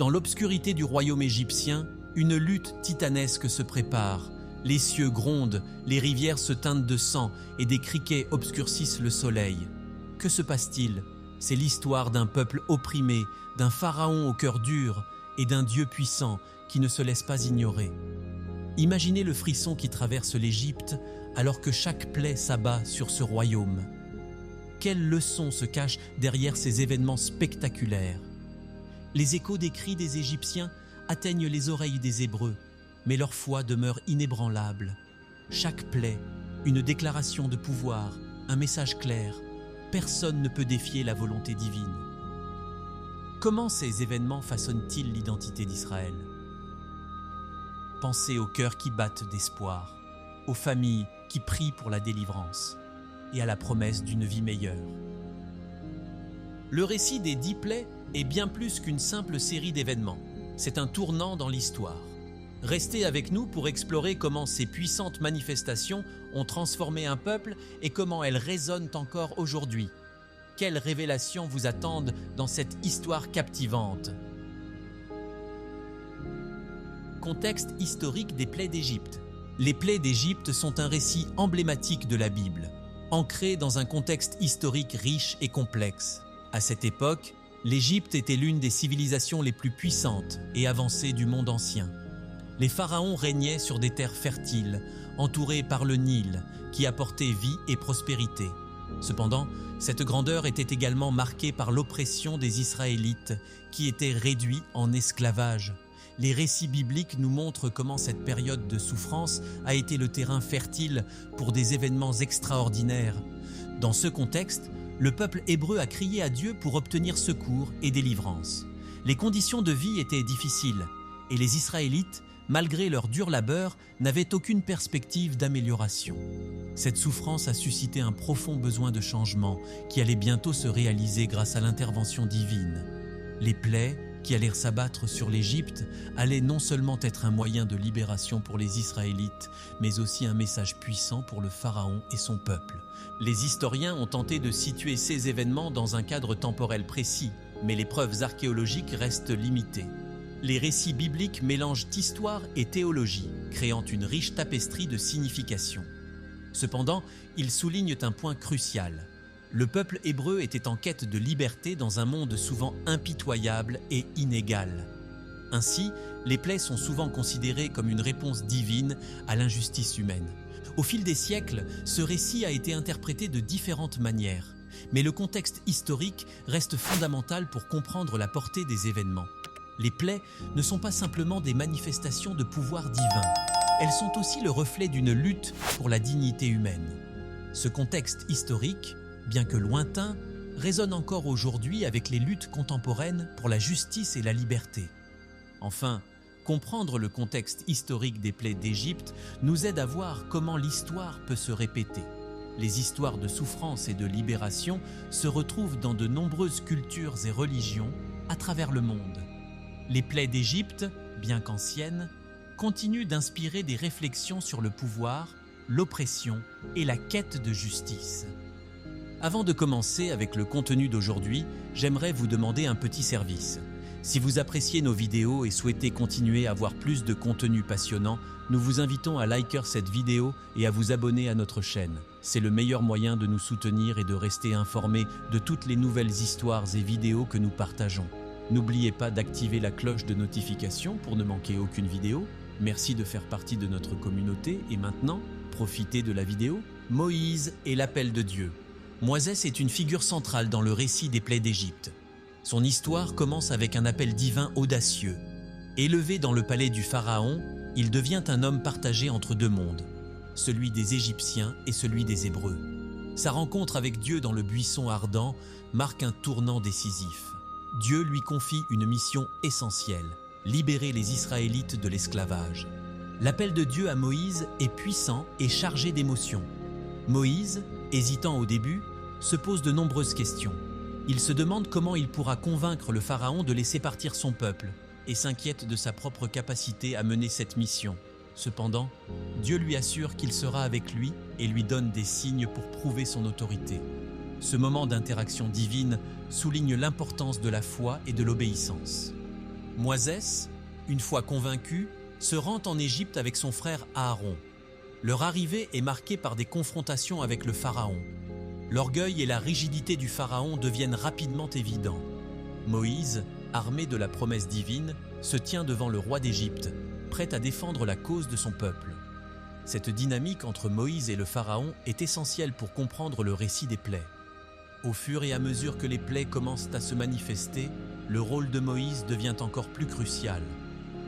Dans l'obscurité du royaume égyptien, une lutte titanesque se prépare. Les cieux grondent, les rivières se teintent de sang et des criquets obscurcissent le soleil. Que se passe-t-il? C'est l'histoire d'un peuple opprimé, d'un pharaon au cœur dur et d'un Dieu puissant qui ne se laisse pas ignorer. Imaginez le frisson qui traverse l'Égypte alors que chaque plaie s'abat sur ce royaume. Quelle leçon se cache derrière ces événements spectaculaires? Les échos des cris des Égyptiens atteignent les oreilles des Hébreux, mais leur foi demeure inébranlable. Chaque plaie, une déclaration de pouvoir, un message clair. Personne ne peut défier la volonté divine. Comment ces événements façonnent-ils l'identité d'Israël? Pensez aux cœurs qui battent d'espoir, aux familles qui prient pour la délivrance et à la promesse d'une vie meilleure. Le récit des 10 plaies est bien plus qu'une simple série d'événements. C'est un tournant dans l'histoire. Restez avec nous pour explorer comment ces puissantes manifestations ont transformé un peuple et comment elles résonnent encore aujourd'hui. Quelles révélations vous attendent dans cette histoire captivante? Contexte historique des plaies d'Égypte. Les plaies d'Égypte sont un récit emblématique de la Bible, ancré dans un contexte historique riche et complexe. À cette époque, l'Égypte était l'une des civilisations les plus puissantes et avancées du monde ancien. Les pharaons régnaient sur des terres fertiles, entourées par le Nil, qui apportait vie et prospérité. Cependant, cette grandeur était également marquée par l'oppression des Israélites, qui étaient réduits en esclavage. Les récits bibliques nous montrent comment cette période de souffrance a été le terrain fertile pour des événements extraordinaires. Dans ce contexte, le peuple hébreu a crié à Dieu pour obtenir secours et délivrance. Les conditions de vie étaient difficiles, et les Israélites, malgré leur dur labeur, n'avaient aucune perspective d'amélioration. Cette souffrance a suscité un profond besoin de changement qui allait bientôt se réaliser grâce à l'intervention divine. Les plaies qui allèrent s'abattre sur l'Égypte allaient non seulement être un moyen de libération pour les Israélites, mais aussi un message puissant pour le Pharaon et son peuple. Les historiens ont tenté de situer ces événements dans un cadre temporel précis, mais les preuves archéologiques restent limitées. Les récits bibliques mélangent histoire et théologie, créant une riche tapestrie de significations. Cependant, ils soulignent un point crucial. Le peuple hébreu était en quête de liberté dans un monde souvent impitoyable et inégal. Ainsi, les plaies sont souvent considérées comme une réponse divine à l'injustice humaine. Au fil des siècles, ce récit a été interprété de différentes manières, mais le contexte historique reste fondamental pour comprendre la portée des événements. Les plaies ne sont pas simplement des manifestations de pouvoir divin, elles sont aussi le reflet d'une lutte pour la dignité humaine. Ce contexte historique, bien que lointain, résonne encore aujourd'hui avec les luttes contemporaines pour la justice et la liberté. Enfin, comprendre le contexte historique des plaies d'Égypte nous aide à voir comment l'histoire peut se répéter. Les histoires de souffrance et de libération se retrouvent dans de nombreuses cultures et religions à travers le monde. Les plaies d'Égypte, bien qu'anciennes, continuent d'inspirer des réflexions sur le pouvoir, l'oppression et la quête de justice. Avant de commencer avec le contenu d'aujourd'hui, j'aimerais vous demander un petit service. Si vous appréciez nos vidéos et souhaitez continuer à voir plus de contenu passionnant, nous vous invitons à liker cette vidéo et à vous abonner à notre chaîne. C'est le meilleur moyen de nous soutenir et de rester informés de toutes les nouvelles histoires et vidéos que nous partageons. N'oubliez pas d'activer la cloche de notification pour ne manquer aucune vidéo. Merci de faire partie de notre communauté et maintenant, profitez de la vidéo. Moïse et l'appel de Dieu. Moïse est une figure centrale dans le récit des plaies d'Égypte. Son histoire commence avec un appel divin audacieux. Élevé dans le palais du Pharaon, il devient un homme partagé entre deux mondes, celui des Égyptiens et celui des Hébreux. Sa rencontre avec Dieu dans le buisson ardent marque un tournant décisif. Dieu lui confie une mission essentielle, libérer les Israélites de l'esclavage. L'appel de Dieu à Moïse est puissant et chargé d'émotions. Moïse, hésitant au début, se pose de nombreuses questions. Il se demande comment il pourra convaincre le Pharaon de laisser partir son peuple et s'inquiète de sa propre capacité à mener cette mission. Cependant, Dieu lui assure qu'il sera avec lui et lui donne des signes pour prouver son autorité. Ce moment d'interaction divine souligne l'importance de la foi et de l'obéissance. Moïse, une fois convaincu, se rend en Égypte avec son frère Aaron. Leur arrivée est marquée par des confrontations avec le pharaon. L'orgueil et la rigidité du pharaon deviennent rapidement évidents. Moïse, armé de la promesse divine, se tient devant le roi d'Égypte, prêt à défendre la cause de son peuple. Cette dynamique entre Moïse et le pharaon est essentielle pour comprendre le récit des plaies. Au fur et à mesure que les plaies commencent à se manifester, le rôle de Moïse devient encore plus crucial.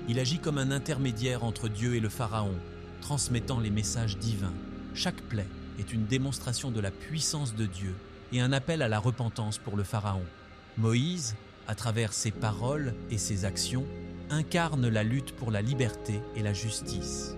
Il agit comme un intermédiaire entre Dieu et le pharaon, transmettant les messages divins. Chaque plaie est une démonstration de la puissance de Dieu et un appel à la repentance pour le pharaon. Moïse, à travers ses paroles et ses actions, incarne la lutte pour la liberté et la justice.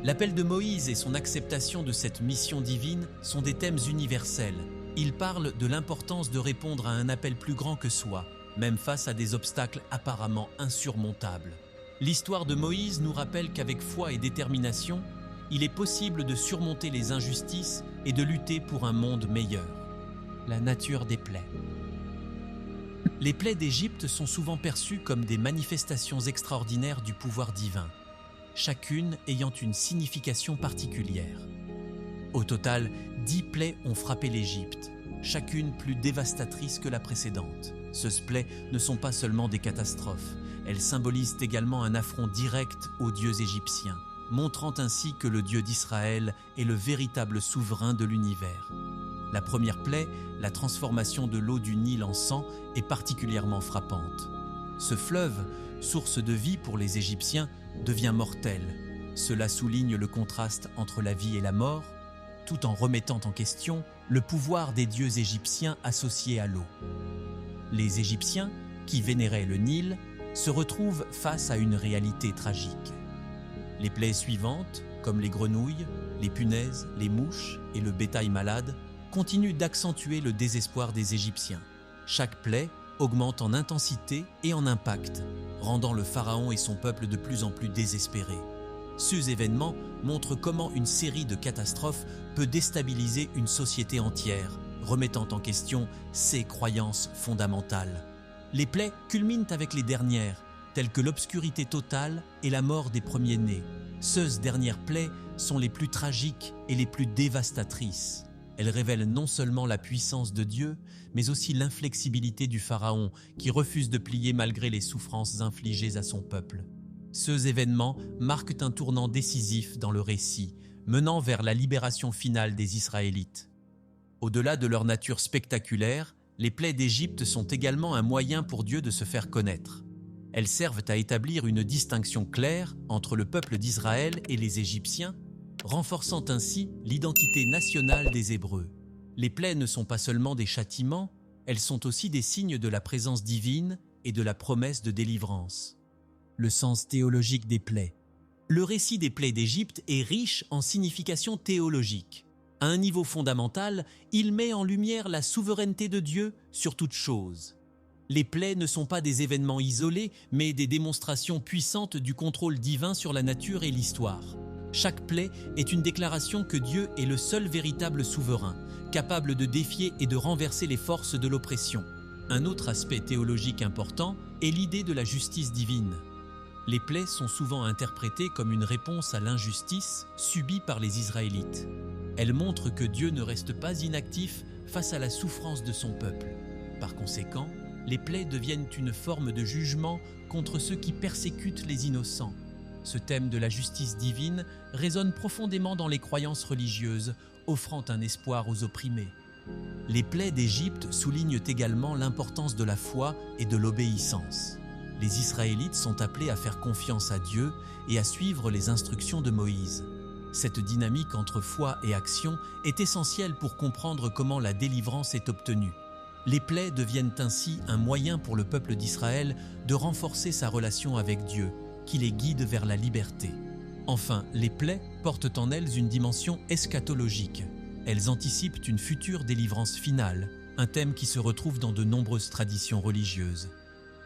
L'appel de Moïse et son acceptation de cette mission divine sont des thèmes universels. Il parle de l'importance de répondre à un appel plus grand que soi, même face à des obstacles apparemment insurmontables. L'histoire de Moïse nous rappelle qu'avec foi et détermination, il est possible de surmonter les injustices et de lutter pour un monde meilleur. La nature des plaies. Les plaies d'Égypte sont souvent perçues comme des manifestations extraordinaires du pouvoir divin, chacune ayant une signification particulière. Au total, 10 plaies ont frappé l'Égypte, chacune plus dévastatrice que la précédente. Ces plaies ne sont pas seulement des catastrophes, elles symbolisent également un affront direct aux dieux égyptiens, montrant ainsi que le Dieu d'Israël est le véritable souverain de l'univers. La première plaie, la transformation de l'eau du Nil en sang, est particulièrement frappante. Ce fleuve, source de vie pour les Égyptiens, devient mortel. Cela souligne le contraste entre la vie et la mort, tout en remettant en question le pouvoir des dieux égyptiens associés à l'eau. Les Égyptiens, qui vénéraient le Nil, se retrouvent face à une réalité tragique. Les plaies suivantes, comme les grenouilles, les punaises, les mouches et le bétail malade, continuent d'accentuer le désespoir des Égyptiens. Chaque plaie augmente en intensité et en impact, rendant le pharaon et son peuple de plus en plus désespérés. Ces événements montrent comment une série de catastrophes peut déstabiliser une société entière, remettant en question ses croyances fondamentales. Les plaies culminent avec les dernières, telles que l'obscurité totale et la mort des premiers-nés. Ces dernières plaies sont les plus tragiques et les plus dévastatrices. Elles révèlent non seulement la puissance de Dieu, mais aussi l'inflexibilité du pharaon qui refuse de plier malgré les souffrances infligées à son peuple. Ces événements marquent un tournant décisif dans le récit, menant vers la libération finale des Israélites. Au-delà de leur nature spectaculaire, les plaies d'Égypte sont également un moyen pour Dieu de se faire connaître. Elles servent à établir une distinction claire entre le peuple d'Israël et les Égyptiens, renforçant ainsi l'identité nationale des Hébreux. Les plaies ne sont pas seulement des châtiments, elles sont aussi des signes de la présence divine et de la promesse de délivrance. Le sens théologique des plaies. Le récit des plaies d'Égypte est riche en signification théologique. À un niveau fondamental, il met en lumière la souveraineté de Dieu sur toute chose. Les plaies ne sont pas des événements isolés, mais des démonstrations puissantes du contrôle divin sur la nature et l'histoire. Chaque plaie est une déclaration que Dieu est le seul véritable souverain, capable de défier et de renverser les forces de l'oppression. Un autre aspect théologique important est l'idée de la justice divine. Les plaies sont souvent interprétées comme une réponse à l'injustice subie par les Israélites. Elles montrent que Dieu ne reste pas inactif face à la souffrance de son peuple. Par conséquent, les plaies deviennent une forme de jugement contre ceux qui persécutent les innocents. Ce thème de la justice divine résonne profondément dans les croyances religieuses, offrant un espoir aux opprimés. Les plaies d'Égypte soulignent également l'importance de la foi et de l'obéissance. Les Israélites sont appelés à faire confiance à Dieu et à suivre les instructions de Moïse. Cette dynamique entre foi et action est essentielle pour comprendre comment la délivrance est obtenue. Les plaies deviennent ainsi un moyen pour le peuple d'Israël de renforcer sa relation avec Dieu, qui les guide vers la liberté. Enfin, les plaies portent en elles une dimension eschatologique. Elles anticipent une future délivrance finale, un thème qui se retrouve dans de nombreuses traditions religieuses.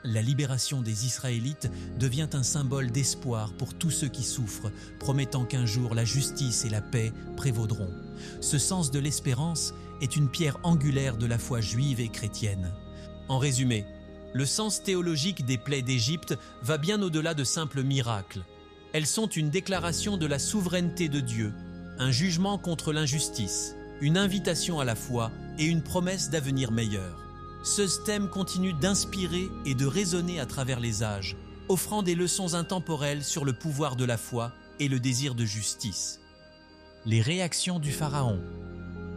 La libération des Israélites devient un symbole d'espoir pour tous ceux qui souffrent, promettant qu'un jour la justice et la paix prévaudront. Ce sens de l'espérance est une pierre angulaire de la foi juive et chrétienne. En résumé, Le sens théologique des plaies d'Égypte va bien au-delà de simples miracles. Elles sont une déclaration de la souveraineté de Dieu, un jugement contre l'injustice, une invitation à la foi et une promesse d'avenir meilleur. Ce thème continue d'inspirer et de résonner à travers les âges, offrant des leçons intemporelles sur le pouvoir de la foi et le désir de justice. Les réactions du Pharaon.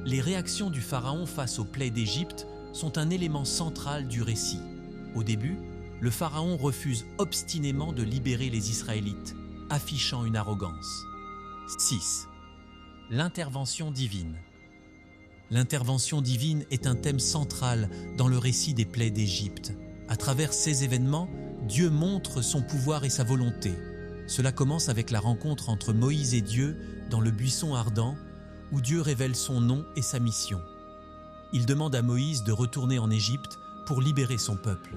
Les réactions du Pharaon face aux plaies d'Égypte sont un élément central du récit. Au début, le Pharaon refuse obstinément de libérer les Israélites, affichant une arrogance. 6. L'intervention divine. L'intervention divine est un thème central dans le récit des plaies d'Égypte. À travers ces événements, Dieu montre son pouvoir et sa volonté. Cela commence avec la rencontre entre Moïse et Dieu dans le buisson ardent, où Dieu révèle son nom et sa mission. Il demande à Moïse de retourner en Égypte pour libérer son peuple.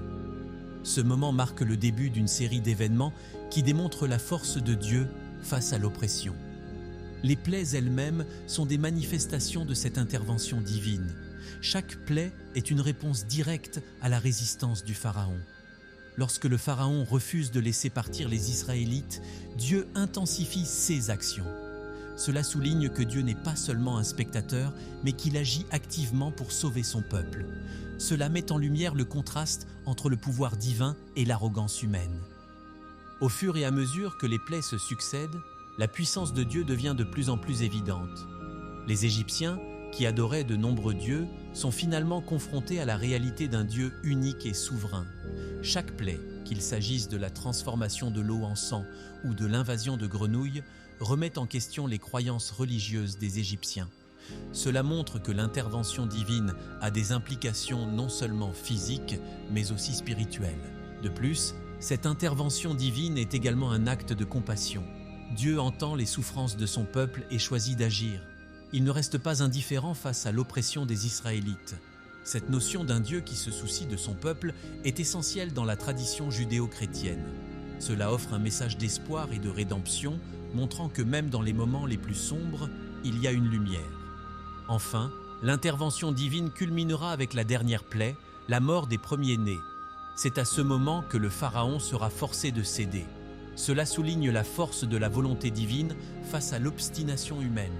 Ce moment marque le début d'une série d'événements qui démontrent la force de Dieu face à l'oppression. Les plaies elles-mêmes sont des manifestations de cette intervention divine. Chaque plaie est une réponse directe à la résistance du Pharaon. Lorsque le Pharaon refuse de laisser partir les Israélites, Dieu intensifie ses actions. Cela souligne que Dieu n'est pas seulement un spectateur, mais qu'il agit activement pour sauver son peuple. Cela met en lumière le contraste entre le pouvoir divin et l'arrogance humaine. Au fur et à mesure que les plaies se succèdent, la puissance de Dieu devient de plus en plus évidente. Les Égyptiens, qui adoraient de nombreux dieux, sont finalement confrontés à la réalité d'un Dieu unique et souverain. Chaque plaie, qu'il s'agisse de la transformation de l'eau en sang ou de l'invasion de grenouilles, remet en question les croyances religieuses des Égyptiens. Cela montre que l'intervention divine a des implications non seulement physiques, mais aussi spirituelles. De plus, cette intervention divine est également un acte de compassion. Dieu entend les souffrances de son peuple et choisit d'agir. Il ne reste pas indifférent face à l'oppression des Israélites. Cette notion d'un Dieu qui se soucie de son peuple est essentielle dans la tradition judéo-chrétienne. Cela offre un message d'espoir et de rédemption, montrant que même dans les moments les plus sombres, il y a une lumière. Enfin, l'intervention divine culminera avec la dernière plaie, la mort des premiers-nés. C'est à ce moment que le Pharaon sera forcé de céder. Cela souligne la force de la volonté divine face à l'obstination humaine.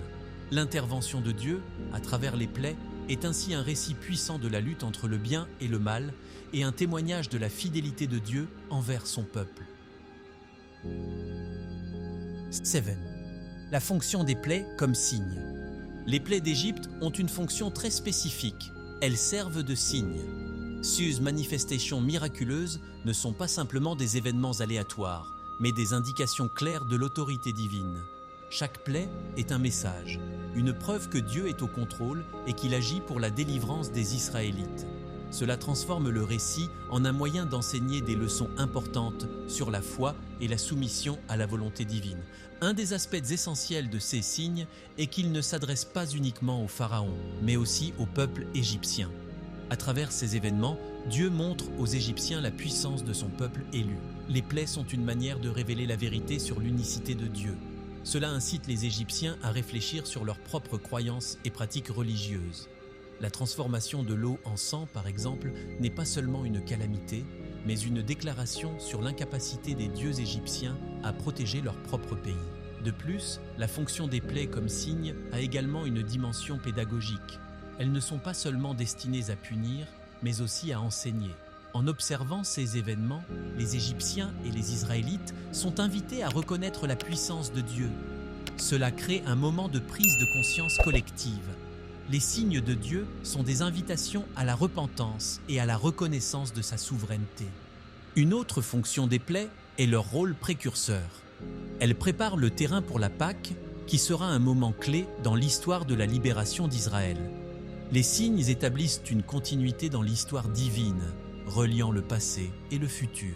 L'intervention de Dieu, à travers les plaies, est ainsi un récit puissant de la lutte entre le bien et le mal et un témoignage de la fidélité de Dieu envers son peuple. 7. La fonction des plaies comme signe. Les plaies d'Égypte ont une fonction très spécifique. Elles servent de signe. Ces manifestations miraculeuses ne sont pas simplement des événements aléatoires, mais des indications claires de l'autorité divine. Chaque plaie est un message, une preuve que Dieu est au contrôle et qu'il agit pour la délivrance des Israélites. Cela transforme le récit en un moyen d'enseigner des leçons importantes sur la foi et la soumission à la volonté divine. Un des aspects essentiels de ces signes est qu'ils ne s'adressent pas uniquement au Pharaon, mais aussi au peuple égyptien. À travers ces événements, Dieu montre aux Égyptiens la puissance de son peuple élu. Les plaies sont une manière de révéler la vérité sur l'unicité de Dieu. Cela incite les Égyptiens à réfléchir sur leurs propres croyances et pratiques religieuses. La transformation de l'eau en sang, par exemple, n'est pas seulement une calamité, mais une déclaration sur l'incapacité des dieux égyptiens à protéger leur propre pays. De plus, la fonction des plaies comme signe a également une dimension pédagogique. Elles ne sont pas seulement destinées à punir, mais aussi à enseigner. En observant ces événements, les Égyptiens et les Israélites sont invités à reconnaître la puissance de Dieu. Cela crée un moment de prise de conscience collective. Les signes de Dieu sont des invitations à la repentance et à la reconnaissance de sa souveraineté. Une autre fonction des plaies est leur rôle précurseur. Elles préparent le terrain pour la Pâque, qui sera un moment clé dans l'histoire de la libération d'Israël. Les signes établissent une continuité dans l'histoire divine, reliant le passé et le futur.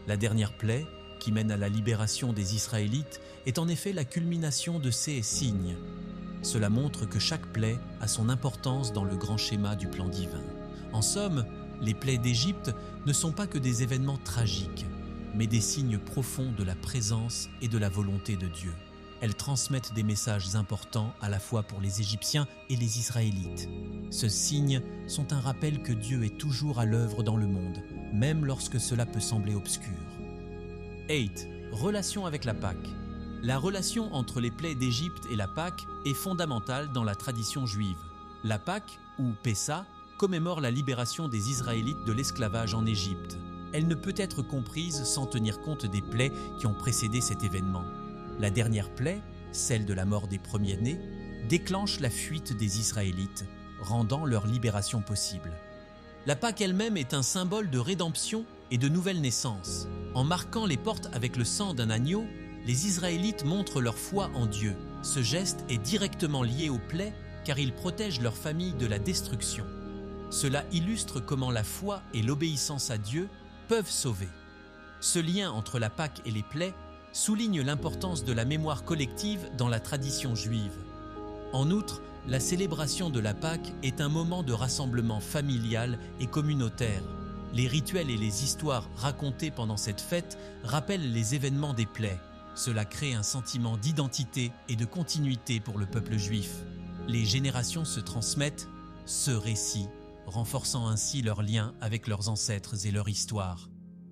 La dernière plaie, qui mène à la libération des Israélites, est en effet la culmination de ces signes. Cela montre que chaque plaie a son importance dans le grand schéma du plan divin. En somme, les plaies d'Égypte ne sont pas que des événements tragiques, mais des signes profonds de la présence et de la volonté de Dieu. Elles transmettent des messages importants à la fois pour les Égyptiens et les Israélites. Ces signes sont un rappel que Dieu est toujours à l'œuvre dans le monde, même lorsque cela peut sembler obscur. 8. Relation avec la Pâque. La relation entre les plaies d'Égypte et la Pâque est fondamentale dans la tradition juive. La Pâque, ou Pessa, commémore la libération des Israélites de l'esclavage en Égypte. Elle ne peut être comprise sans tenir compte des plaies qui ont précédé cet événement. La dernière plaie, celle de la mort des premiers-nés, déclenche la fuite des Israélites, rendant leur libération possible. La Pâque elle-même est un symbole de rédemption et de nouvelle naissance. En marquant les portes avec le sang d'un agneau, les Israélites montrent leur foi en Dieu. Ce geste est directement lié aux plaies car il protège leur famille de la destruction. Cela illustre comment la foi et l'obéissance à Dieu peuvent sauver. Ce lien entre la Pâque et les plaies souligne l'importance de la mémoire collective dans la tradition juive. En outre, la célébration de la Pâque est un moment de rassemblement familial et communautaire. Les rituels et les histoires racontées pendant cette fête rappellent les événements des plaies. Cela crée un sentiment d'identité et de continuité pour le peuple juif. Les générations se transmettent ce récit, renforçant ainsi leur lien avec leurs ancêtres et leur histoire.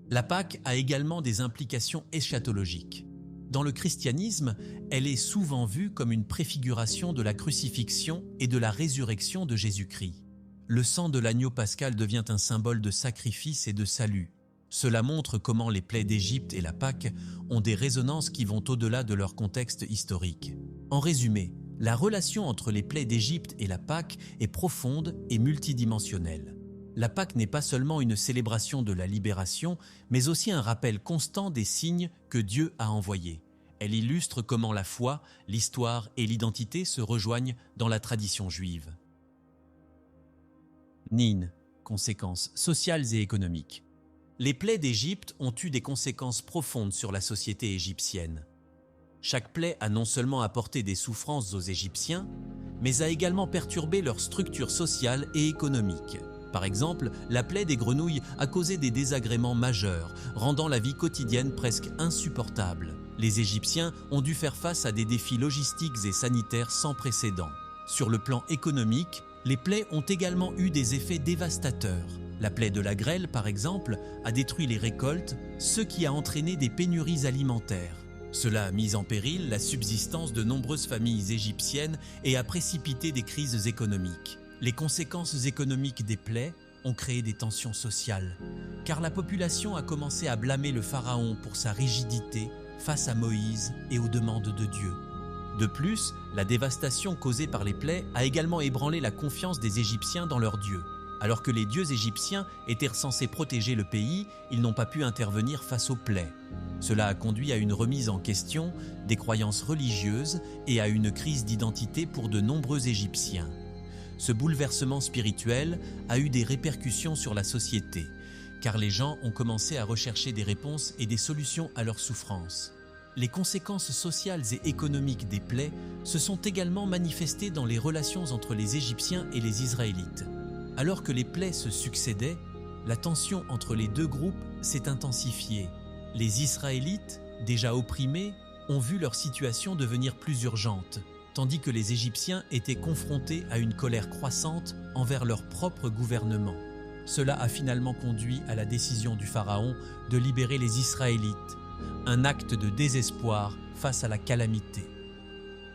La Pâque a également des implications eschatologiques. Dans le christianisme, elle est souvent vue comme une préfiguration de la crucifixion et de la résurrection de Jésus-Christ. Le sang de l'agneau pascal devient un symbole de sacrifice et de salut. Cela montre comment les plaies d'Égypte et la Pâque ont des résonances qui vont au-delà de leur contexte historique. En résumé, la relation entre les plaies d'Égypte et la Pâque est profonde et multidimensionnelle. La Pâque n'est pas seulement une célébration de la libération, mais aussi un rappel constant des signes que Dieu a envoyés. Elle illustre comment la foi, l'histoire et l'identité se rejoignent dans la tradition juive. Nin, conséquences sociales et économiques. Les plaies d'Égypte ont eu des conséquences profondes sur la société égyptienne. Chaque plaie a non seulement apporté des souffrances aux Égyptiens, mais a également perturbé leur structure sociale et économique. Par exemple, la plaie des grenouilles a causé des désagréments majeurs, rendant la vie quotidienne presque insupportable. Les Égyptiens ont dû faire face à des défis logistiques et sanitaires sans précédent. Sur le plan économique, les plaies ont également eu des effets dévastateurs. La plaie de la grêle, par exemple, a détruit les récoltes, ce qui a entraîné des pénuries alimentaires. Cela a mis en péril la subsistance de nombreuses familles égyptiennes et a précipité des crises économiques. Les conséquences économiques des plaies ont créé des tensions sociales, car la population a commencé à blâmer le pharaon pour sa rigidité face à Moïse et aux demandes de Dieu. De plus, la dévastation causée par les plaies a également ébranlé la confiance des Égyptiens dans leurs dieux. Alors que les dieux égyptiens étaient censés protéger le pays, ils n'ont pas pu intervenir face aux plaies. Cela a conduit à une remise en question des croyances religieuses et à une crise d'identité pour de nombreux Égyptiens. Ce bouleversement spirituel a eu des répercussions sur la société, car les gens ont commencé à rechercher des réponses et des solutions à leurs souffrances. Les conséquences sociales et économiques des plaies se sont également manifestées dans les relations entre les Égyptiens et les Israélites. Alors que les plaies se succédaient, la tension entre les deux groupes s'est intensifiée. Les Israélites, déjà opprimés, ont vu leur situation devenir plus urgente, tandis que les Égyptiens étaient confrontés à une colère croissante envers leur propre gouvernement. Cela a finalement conduit à la décision du pharaon de libérer les Israélites, un acte de désespoir face à la calamité.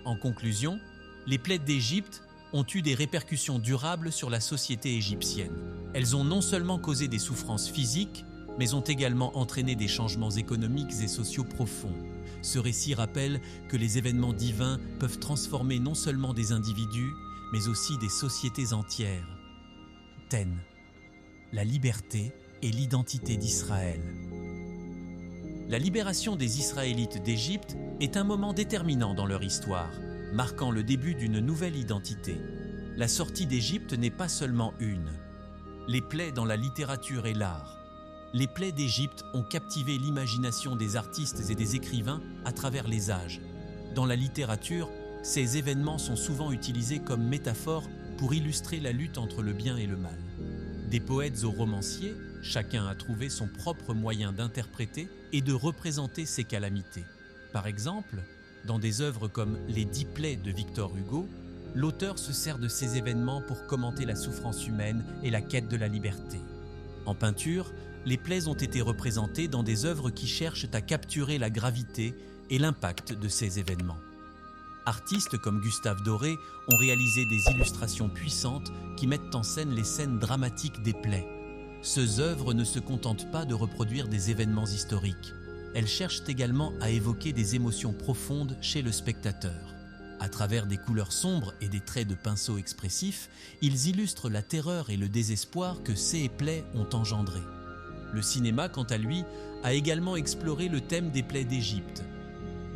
En conclusion, les plaies d'Égypte ont eu des répercussions durables sur la société égyptienne. Elles ont non seulement causé des souffrances physiques, mais ont également entraîné des changements économiques et sociaux profonds. Ce récit rappelle que les événements divins peuvent transformer non seulement des individus, mais aussi des sociétés entières. Ten, la liberté et l'identité d'Israël. La libération des Israélites d'Égypte est un moment déterminant dans leur histoire, marquant le début d'une nouvelle identité. La sortie d'Égypte n'est pas seulement une. Les plaies dans la littérature et l'art. Les plaies d'Égypte ont captivé l'imagination des artistes et des écrivains à travers les âges. Dans la littérature, ces événements sont souvent utilisés comme métaphores pour illustrer la lutte entre le bien et le mal. Des poètes aux romanciers, chacun a trouvé son propre moyen d'interpréter et de représenter ces calamités. Par exemple, dans des œuvres comme Les 10 plaies de Victor Hugo, l'auteur se sert de ces événements pour commenter la souffrance humaine et la quête de la liberté. En peinture, les plaies ont été représentées dans des œuvres qui cherchent à capturer la gravité et l'impact de ces événements. Artistes comme Gustave Doré ont réalisé des illustrations puissantes qui mettent en scène les scènes dramatiques des plaies. Ces œuvres ne se contentent pas de reproduire des événements historiques. Elles cherchent également à évoquer des émotions profondes chez le spectateur. À travers des couleurs sombres et des traits de pinceau expressifs, ils illustrent la terreur et le désespoir que ces plaies ont engendrés. Le cinéma, quant à lui, a également exploré le thème des plaies d'Égypte.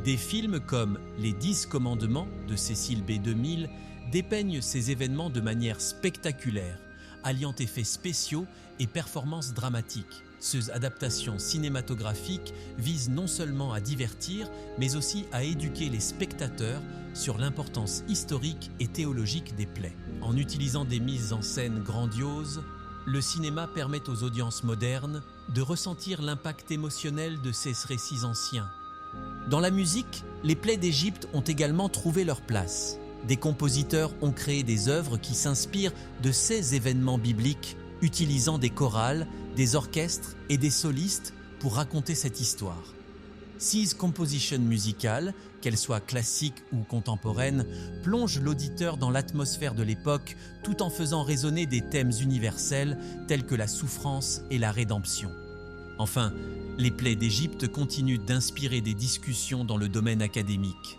Des films comme Les 10 commandements de Cécile B. 2000 dépeignent ces événements de manière spectaculaire, alliant effets spéciaux et performances dramatiques. Ces adaptations cinématographiques visent non seulement à divertir, mais aussi à éduquer les spectateurs sur l'importance historique et théologique des plaies. En utilisant des mises en scène grandioses, le cinéma permet aux audiences modernes de ressentir l'impact émotionnel de ces récits anciens. Dans la musique, les plaies d'Égypte ont également trouvé leur place. Des compositeurs ont créé des œuvres qui s'inspirent de ces événements bibliques, utilisant des chorales, des orchestres et des solistes pour raconter cette histoire. Ces compositions musicales, qu'elles soient classiques ou contemporaines, plongent l'auditeur dans l'atmosphère de l'époque tout en faisant résonner des thèmes universels tels que la souffrance et la rédemption. Enfin, les plaies d'Égypte continuent d'inspirer des discussions dans le domaine académique.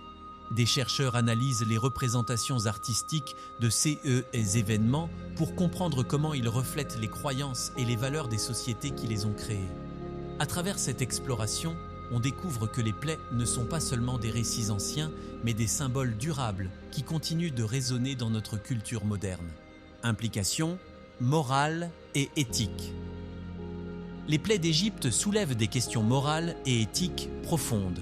Des chercheurs analysent les représentations artistiques de ces événements pour comprendre comment ils reflètent les croyances et les valeurs des sociétés qui les ont créés. À travers cette exploration, on découvre que les plaies ne sont pas seulement des récits anciens, mais des symboles durables qui continuent de résonner dans notre culture moderne. Implications, morale et éthique. Les plaies d'Égypte soulèvent des questions morales et éthiques profondes.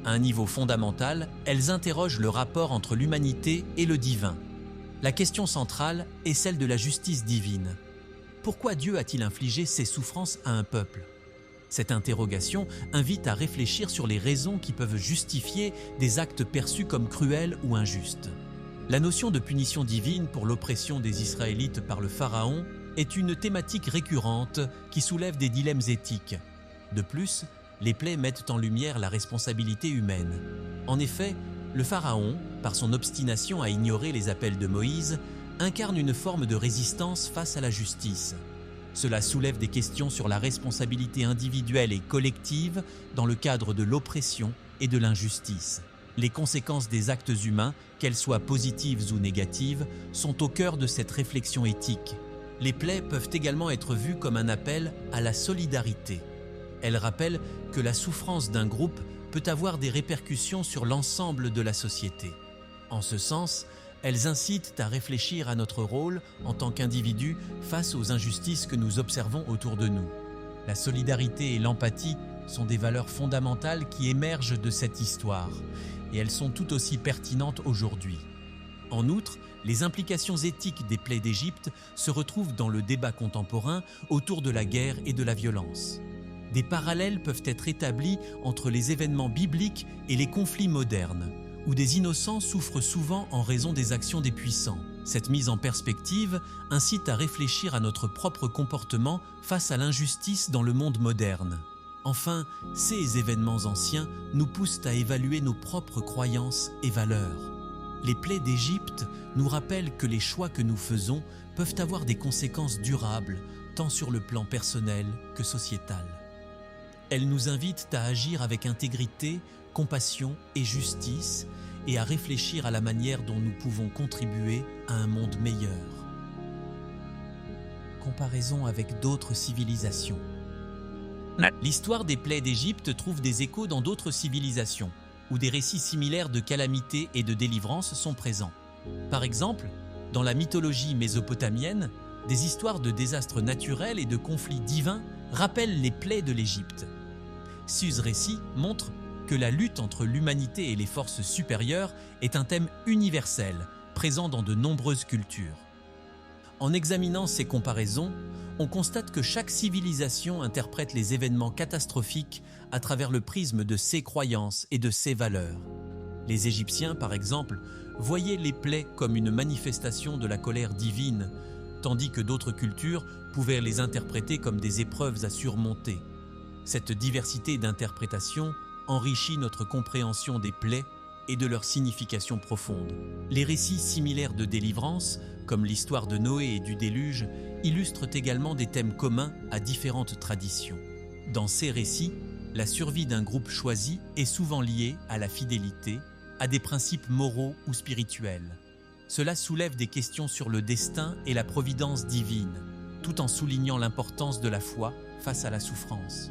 À un niveau fondamental, elles interrogent le rapport entre l'humanité et le divin. La question centrale est celle de la justice divine. Pourquoi Dieu a-t-il infligé ces souffrances à un peuple ? Cette interrogation invite à réfléchir sur les raisons qui peuvent justifier des actes perçus comme cruels ou injustes. La notion de punition divine pour l'oppression des Israélites par le Pharaon est une thématique récurrente qui soulève des dilemmes éthiques. De plus, les plaies mettent en lumière la responsabilité humaine. En effet, le Pharaon, par son obstination à ignorer les appels de Moïse, incarne une forme de résistance face à la justice. Cela soulève des questions sur la responsabilité individuelle et collective dans le cadre de l'oppression et de l'injustice. Les conséquences des actes humains, qu'elles soient positives ou négatives, sont au cœur de cette réflexion éthique. Les plaies peuvent également être vues comme un appel à la solidarité. Elles rappellent que la souffrance d'un groupe peut avoir des répercussions sur l'ensemble de la société. En ce sens, elles incitent à réfléchir à notre rôle en tant qu'individu face aux injustices que nous observons autour de nous. La solidarité et l'empathie sont des valeurs fondamentales qui émergent de cette histoire, et elles sont tout aussi pertinentes aujourd'hui. En outre, les implications éthiques des plaies d'Égypte se retrouvent dans le débat contemporain autour de la guerre et de la violence. Des parallèles peuvent être établis entre les événements bibliques et les conflits modernes, où des innocents souffrent souvent en raison des actions des puissants. Cette mise en perspective incite à réfléchir à notre propre comportement face à l'injustice dans le monde moderne. Enfin, ces événements anciens nous poussent à évaluer nos propres croyances et valeurs. Les plaies d'Égypte nous rappellent que les choix que nous faisons peuvent avoir des conséquences durables, tant sur le plan personnel que sociétal. Elles nous invitent à agir avec intégrité, compassion et justice, et à réfléchir à la manière dont nous pouvons contribuer à un monde meilleur. Comparaison avec d'autres civilisations. L'histoire des plaies d'Égypte trouve des échos dans d'autres civilisations, où des récits similaires de calamités et de délivrance sont présents. Par exemple, dans la mythologie mésopotamienne, des histoires de désastres naturels et de conflits divins rappellent les plaies de l'Égypte. Ces récits montrent que la lutte entre l'humanité et les forces supérieures est un thème universel, présent dans de nombreuses cultures. En examinant ces comparaisons, on constate que chaque civilisation interprète les événements catastrophiques à travers le prisme de ses croyances et de ses valeurs. Les Égyptiens, par exemple, voyaient les plaies comme une manifestation de la colère divine, tandis que d'autres cultures pouvaient les interpréter comme des épreuves à surmonter. Cette diversité d'interprétations enrichit notre compréhension des plaies et de leur signification profonde. Les récits similaires de délivrance, comme l'histoire de Noé et du déluge, illustrent également des thèmes communs à différentes traditions. Dans ces récits, la survie d'un groupe choisi est souvent liée à la fidélité, à des principes moraux ou spirituels. Cela soulève des questions sur le destin et la providence divine, tout en soulignant l'importance de la foi face à la souffrance.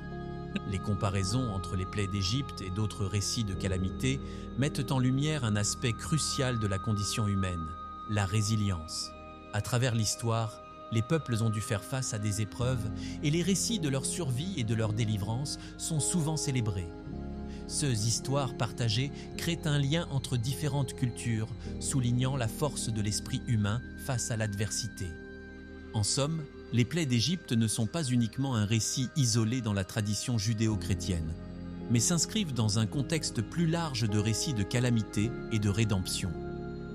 Les comparaisons entre les plaies d'Égypte et d'autres récits de calamités mettent en lumière un aspect crucial de la condition humaine, la résilience. À travers l'histoire, les peuples ont dû faire face à des épreuves et les récits de leur survie et de leur délivrance sont souvent célébrés. Ces histoires partagées créent un lien entre différentes cultures, soulignant la force de l'esprit humain face à l'adversité. En somme, les plaies d'Égypte ne sont pas uniquement un récit isolé dans la tradition judéo-chrétienne, mais s'inscrivent dans un contexte plus large de récits de calamité et de rédemption.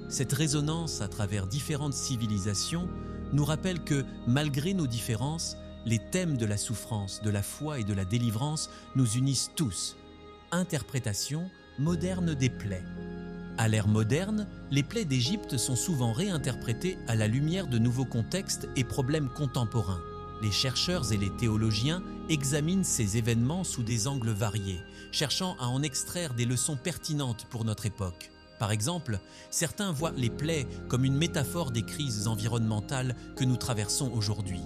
Cette résonance à travers différentes civilisations nous rappelle que, malgré nos différences, les thèmes de la souffrance, de la foi et de la délivrance nous unissent tous. Interprétation moderne des plaies. À l'ère moderne, les plaies d'Égypte sont souvent réinterprétées à la lumière de nouveaux contextes et problèmes contemporains. Les chercheurs et les théologiens examinent ces événements sous des angles variés, cherchant à en extraire des leçons pertinentes pour notre époque. Par exemple, certains voient les plaies comme une métaphore des crises environnementales que nous traversons aujourd'hui.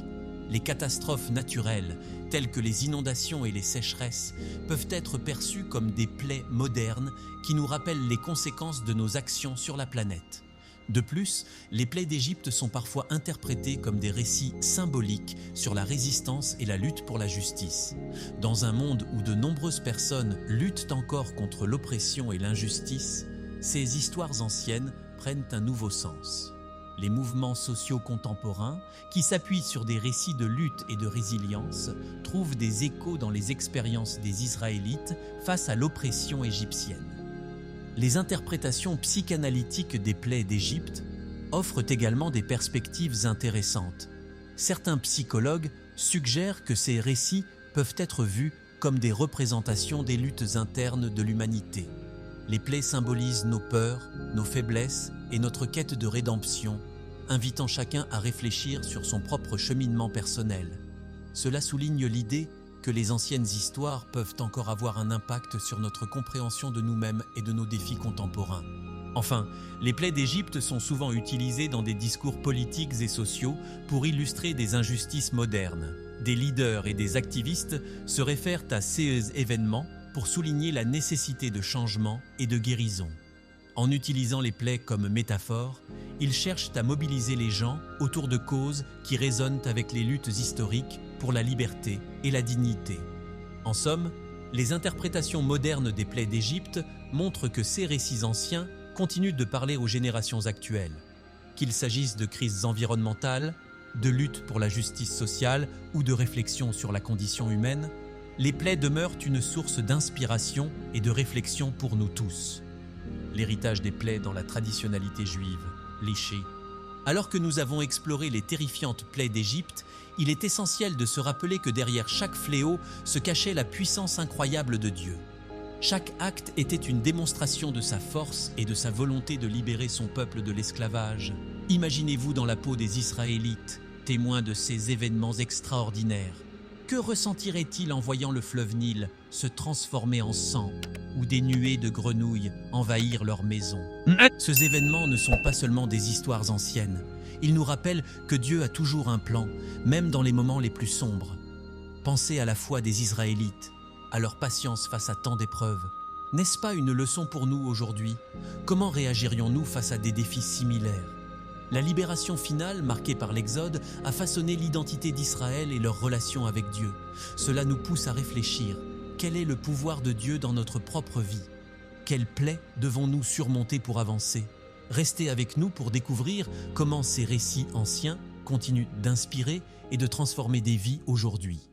Les catastrophes naturelles, telles que les inondations et les sécheresses, peuvent être perçues comme des plaies modernes qui nous rappellent les conséquences de nos actions sur la planète. De plus, les plaies d'Égypte sont parfois interprétées comme des récits symboliques sur la résistance et la lutte pour la justice. Dans un monde où de nombreuses personnes luttent encore contre l'oppression et l'injustice, ces histoires anciennes prennent un nouveau sens. Les mouvements sociaux contemporains, qui s'appuient sur des récits de lutte et de résilience, trouvent des échos dans les expériences des Israélites face à l'oppression égyptienne. Les interprétations psychanalytiques des plaies d'Égypte offrent également des perspectives intéressantes. Certains psychologues suggèrent que ces récits peuvent être vus comme des représentations des luttes internes de l'humanité. Les plaies symbolisent nos peurs, nos faiblesses et notre quête de rédemption, invitant chacun à réfléchir sur son propre cheminement personnel. Cela souligne l'idée que les anciennes histoires peuvent encore avoir un impact sur notre compréhension de nous-mêmes et de nos défis contemporains. Enfin, les plaies d'Égypte sont souvent utilisées dans des discours politiques et sociaux pour illustrer des injustices modernes. Des leaders et des activistes se réfèrent à ces événements pour souligner la nécessité de changement et de guérison. En utilisant les plaies comme métaphore, ils cherchent à mobiliser les gens autour de causes qui résonnent avec les luttes historiques pour la liberté et la dignité. En somme, les interprétations modernes des plaies d'Égypte montrent que ces récits anciens continuent de parler aux générations actuelles. Qu'il s'agisse de crises environnementales, de lutte pour la justice sociale ou de réflexion sur la condition humaine, les plaies demeurent une source d'inspiration et de réflexion pour nous tous. L'héritage des plaies dans la traditionnalité juive, l'éché. Alors que nous avons exploré les terrifiantes plaies d'Égypte, il est essentiel de se rappeler que derrière chaque fléau se cachait la puissance incroyable de Dieu. Chaque acte était une démonstration de sa force et de sa volonté de libérer son peuple de l'esclavage. Imaginez-vous dans la peau des Israélites, témoins de ces événements extraordinaires. Que ressentirait-il en voyant le fleuve Nil se transformer en sang ou des nuées de grenouilles envahir leurs maisons? Ces événements ne sont pas seulement des histoires anciennes. Ils nous rappellent que Dieu a toujours un plan, même dans les moments les plus sombres. Pensez à la foi des Israélites, à leur patience face à tant d'épreuves. N'est-ce pas une leçon pour nous aujourd'hui? Comment réagirions-nous face à des défis similaires? La libération finale, marquée par l'Exode, a façonné l'identité d'Israël et leur relation avec Dieu. Cela nous pousse à réfléchir. Quel est le pouvoir de Dieu dans notre propre vie? Quelles plaies devons-nous surmonter pour avancer? Restez avec nous pour découvrir comment ces récits anciens continuent d'inspirer et de transformer des vies aujourd'hui.